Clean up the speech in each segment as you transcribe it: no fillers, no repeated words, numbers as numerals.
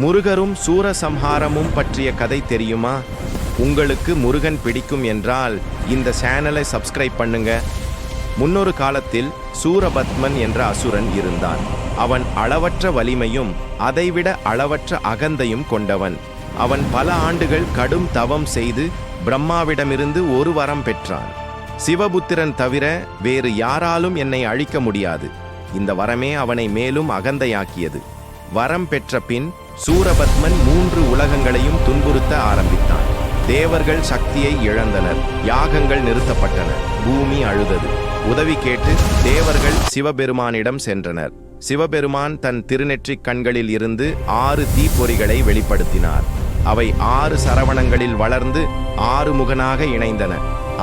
முருகரும் சூரசம்ஹாரமும் பற்றிய கதை தெரியுமா? உங்களுக்கு முருகன் பிடிக்கும் என்றால் இந்த சேனலை சப்ஸ்கிரைப் பண்ணுங்க. முன்னொரு காலத்தில் சூரபத்மன் என்ற அசுரன் இருந்தான். அவன் அளவற்ற வலிமையும் அதைவிட அளவற்ற அகந்தையும் கொண்டவன். அவன் பல ஆண்டுகள் கடும் தவம் செய்து பிரம்மாவிடமிருந்து ஒரு வரம் பெற்றான். சிவபுத்திரன் தவிர வேறு யாராலும் என்னை அழிக்க முடியாது. இந்த வரமே அவனை மேலும் அகந்தையாக்கியது. வரம் பெற்ற பின் சூரபத்மன் 3 உலகங்களையும் துன்புறுத்த ஆரம்பித்தான். தேவர்கள் சக்தியை இழந்தனர், யாகங்கள் நிறுத்தப்பட்டன, பூமி அழுதது. உதவி கேட்டு தேவர்கள் சிவபெருமானிடம் சென்றனர். சிவபெருமான் தன் திருநெற்றிக் கண்களில் இருந்து 6 தீப்பொறிகளை வெளிப்படுத்தினார். அவை 6 சரவணங்களில் வளர்ந்து 6 முகனாக இணைந்தன.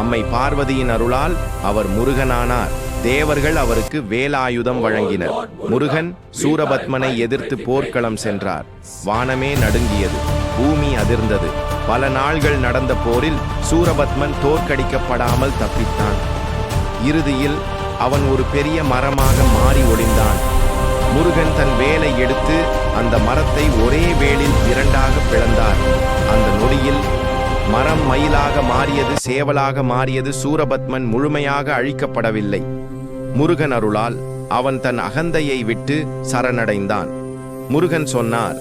அம்மை பார்வதியின் அருளால் அவர் முருகனானார். தேவர்கள் அவருக்கு வேலாயுதம் வழங்கினர். முருகன் சூரபத்மனை எதிர்த்து போர்க்களம் சென்றார். வானமே நடுங்கியது, பூமி அதிர்ந்தது. பல நாள்கள் நடந்த போரில் சூரபத்மன் தோற்கடிக்கப்படாமல் தப்பித்தான். இறுதியில் அவன் ஒரு பெரிய மரமாக மாறி ஒளிந்தான். முருகன் தன் வேலை எடுத்து அந்த மரத்தை ஒரே வேளில் 2ஆக பிளந்தார். அந்த நொடியில் மரம் மயிலாக மாறியது, சேவலாக மாறியது. சூரபத்மன் முழுமையாக அழிக்கப்படவில்லை. முருகன் அருளால் அவன் தன் அகந்தையை விட்டு சரணடைந்தான். முருகன் சொன்னார்,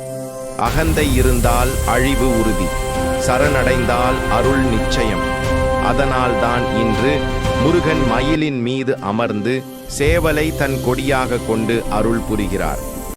அகந்தை இருந்தால் அழிவு உறுதி, சரணடைந்தால் அருள் நிச்சயம். அதனால்தான் இன்று முருகன் மயிலின் மீது அமர்ந்து சேவலை தன் கொடியாக கொண்டு அருள் புரிகிறார்.